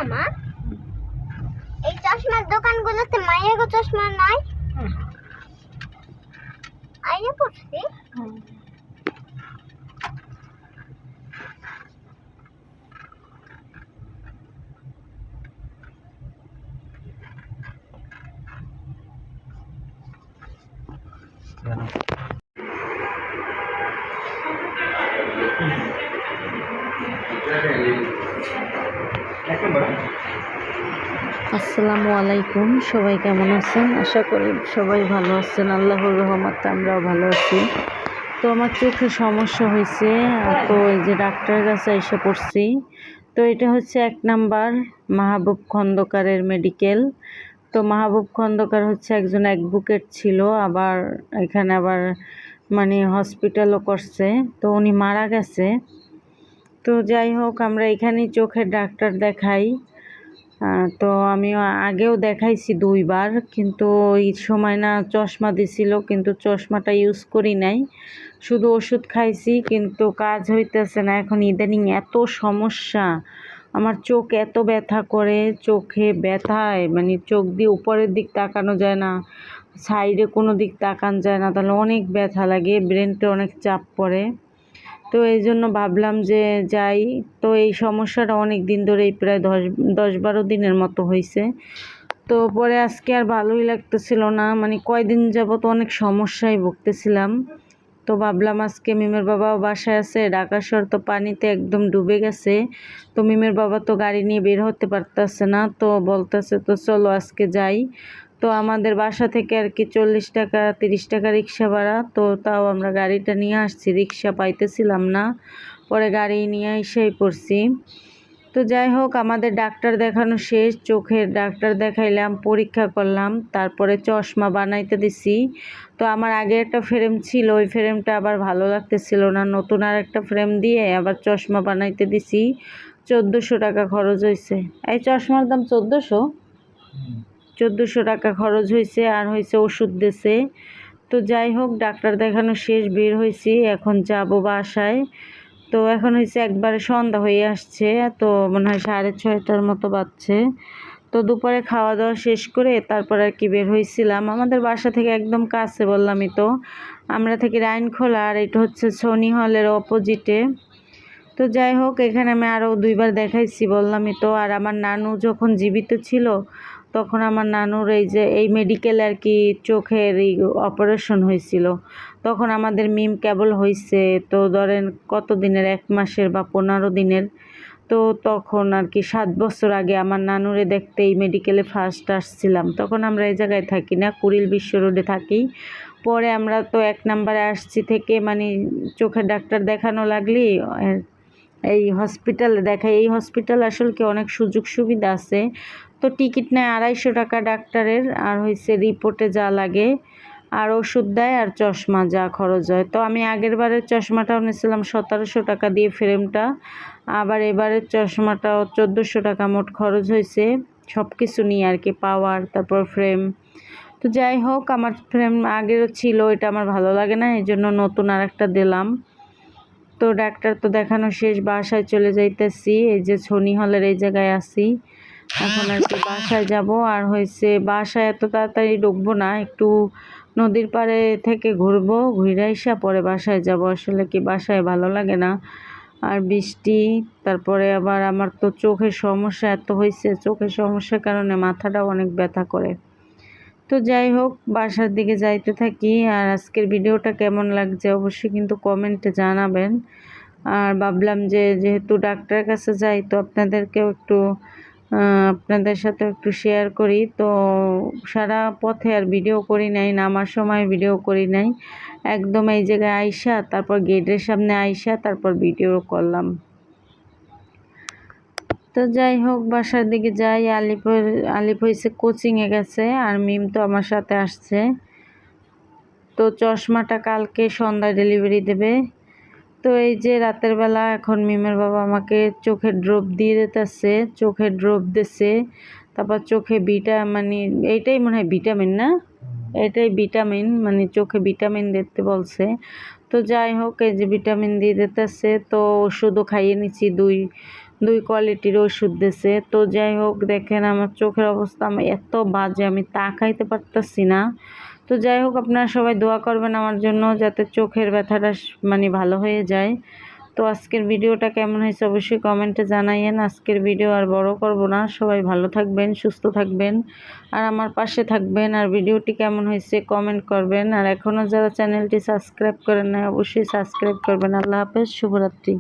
মামা এই চশমার দোকানগুলোতে মায়েরও চশমা নাই আইয়া পড়ছি আসসালামু আলাইকুম, সবাই কেমন আছেন? আশা করি সবাই ভালো আছেন। আল্লাহর রহমতে আমরাও ভালো আছি। তো আমার চোখে সমস্যা হয়েছে, তো এই যে ডাক্তারের কাছে এসে পড়ছি। তো এটা হচ্ছে 1 নাম্বার মাহবুব খন্দকারের মেডিকেল। তো মাহবুব খন্দকার হচ্ছে একজন অ্যাডভোকেট ছিল, আবার এখানে আবার মানে হসপিটালও করছে। তো উনি মারা গেছে। তো যাই হোক, আমরা এখানেই চোখের ডাক্তার দেখাই। তো আমিও আগেও দেখাইছি 2 বার, কিন্তু এই সময় না চশমা দিছিল, কিন্তু চশমাটা ইউজ করি নাই, শুধু ওষুধ খাইছি, কিন্তু কাজ হইতেছে না। এখন ইদানিং এত সমস্যা, আমার চোখ এত ব্যথা করে, চোখে ব্যথায় মানে চোখ দিয়ে উপরের দিক তাকানো যায় না, সাইডে কোনো দিক তাকানো যায় না, তাহলে অনেক ব্যথা লাগে, ব্রেনতে অনেক চাপ পড়ে। তো এই জন্য ভাবলাম যে যাই। তো এই সমস্যাটা অনেক দিন ধরেই, প্রায় 10-12 দিনের মতো হয়েছে। তো পরে আজকে আর ভালোই লাগতেছিল না, মানে কয়দিন যাবত অনেক সমস্যায় ভুগতেছিলাম। তো ভাবলাম আজকে মিমের বাবাও বাসায় আছে, ঢাকা শহর তো পানিতে একদম ডুবে গেছে। তো মিমের বাবা তো গাড়ি নিয়ে বের হতে পারতেছে না, তো বলতেছে তো চলো আজকে যাই। তো আমাদের বাসা থেকে আর কি 40 টাকা 30 টাকা রিক্সা ভাড়া, তো তাও আমরা গাড়িটা নিয়ে আসছি, রিক্সা পাইতেছিলাম না, পরে গাড়ি নিয়ে এসেই পড়ছি। তো যাই হোক, আমাদের ডাক্তার দেখানো শেষ, চোখের ডাক্তার দেখাইলাম, পরীক্ষা করলাম, তারপরে চশমা বানাইতে দিছি। তো আমার আগে একটা ফ্রেম ছিল, ওই ফ্রেমটা আবার ভালো লাগতেছিল না, নতুন আর একটা ফ্রেম দিয়ে আবার চশমা বানাইতে দিছি। 1400 টাকা খরচ হয়েছে। এই চশমার দাম 1400 টাকা খরচ হয়েছে, আর হয়েছে ওষুধ দিছে। তো যাই হোক, ডাক্তার দেখানো শেষ, বের হয়েছি, এখন যাব বাসায়। তো এখন হয়েছে একবারে সন্ধ্যা হয়ে আসছে, তো মনে হয় 6:30টার মতো বাজছে। তো দুপুরে খাওয়া দাওয়া শেষ করে তারপর আর কি বের হয়েছিলাম। আমাদের বাসা থেকে একদম কাছে, বললামই তো, আমরা থেকে রাইনখোলা, আর এটা হচ্ছে সোনি হলের অপোজিটে। তো যাই হোক, এখানে আমি আরও 2 বার দেখাইছি, বললামই তো। আর আমার নানু যখন জীবিত ছিল, তখন আমার নানুর এই যে এই মেডিকেলে আর কি চোখের এই অপারেশন হয়েছিল, তখন আমাদের মিম কেবল হয়েছে, তো ধরেন কত দিনের, 1 মাসের বা 15 দিনের। তো তখন আর কি 7 বছর আগে আমার নানুরে দেখতে এই মেডিকেলে ফার্স্ট আসছিলাম। তখন আমরা এই জায়গায় থাকি না, কুড়িল বিশ্ব রোডে থাকি। পরে আমরা তো 1 নাম্বারে আসছি থেকে, মানে চোখের ডাক্তার দেখানো লাগলি এই হসপিটালে দেখাই। এই হসপিটাল আসলে কি অনেক সুযোগ সুবিধা আছে। তো টিকিট নেয় 250 টাকা ডাক্তারের, আর হয়েছে রিপোর্টে যা লাগে, আর ওষুধ দেয়, আর চশমা যা খরচ হয়। তো আমি আগের বারের চশমাটাও নিয়েছিলাম 1700 টাকা দিয়ে ফ্রেমটা, আবার এবারের চশমাটাও 1400 টাকা মোট খরচ হয়েছে, সব কিছু নিয়ে আর কি, পাওয়ার তারপর ফ্রেম। তো যাই হোক, আমার ফ্রেম আগেরও ছিল, এটা আমার ভালো লাগে না, এই জন্য নতুন আর একটা দিলাম। তো ডাক্তার তো দেখানো শেষ, বাসায় চলে যাইতেছি। এই যে সোনি হলের এই জায়গায় আছি, এখন আর কি বাসায় যাব। আর হয়েছে বাসায় এত তাড়াতাড়ি ঢুকবো না, একটু নদীর পাড়ে থেকে ঘুরবো, ঘুরে এসে পরে বাসায় যাব। আসলে কি বাসায় ভালো লাগে না, আর বৃষ্টি, তারপরে আবার আমার তো চোখের সমস্যা এত হয়েছে, চোখের সমস্যার কারণে মাথাটাও অনেক ব্যথা করে। তো যাই হোক, বাসার দিকে যাইতে থাকি। আর আজকের ভিডিওটা কেমন লাগছে অবশ্যই কিন্তু কমেন্টে জানাবেন। আর ভাবলাম যে যেহেতু ডাক্তারের কাছে যাই, তো আপনাদেরকেও একটু আপনাদের সাথে একটু শেয়ার করি। তো সারা পথে আর ভিডিও করি নাই, নামার সময় ভিডিও করি নাই, একদম এই জায়গায় আইসা, তারপর গেটের সামনে আইসা তারপর ভিডিও করলাম। তো যাই হোক, বাসার দিকে যাই। আলিপ হয়েছে কোচিংয়ে গেছে, আর মিম তো আমার সাথে আসছে। তো চশমাটা কালকে সন্ধ্যায় ডেলিভারি দেবে। তো এই যে রাতের বেলা এখন মিমের বাবা আমাকে চোখের ড্রপ দিয়ে দিতেছে, চোখের ড্রপ দিছে, তারপর চোখে মানে এইটাই মনে হয় ভিটামিন, না এটাই ভিটামিন, মানে চোখে ভিটামিন দিতে বলছে। তো যাই হোক, এই যে ভিটামিন দিয়ে দিতেছে। তো ওষুধও খাইয়ে নিচ্ছি, 2 কোয়ালিটির ওষুধ দিছে। তো যাই হোক দেখেন আমার চোখের অবস্থা আমি এত বাজে, আমি তাকাইতে পারতাছি না। তো যাই হোক আপনারা সবাই দোয়া করবেন আমার জন্য যাতে চোখের ব্যথাটা মানে ভালো হয়ে যায়। তো আজকের ভিডিওটা কেমন হয়েছে অবশ্যই কমেন্টে জানাইয়েন। আজকের ভিডিও আর বড় করব না, সবাই ভালো থাকবেন, সুস্থ থাকবেন আর আমার পাশে থাকবেন। আর ভিডিওটি কেমন হয়েছে কমেন্ট করবেন। আর এখনও যারা চ্যানেলটি সাবস্ক্রাইব করেন নাই অবশ্যই সাবস্ক্রাইব করবেন। আল্লাহ হাফেজ, শুভরাত্রি।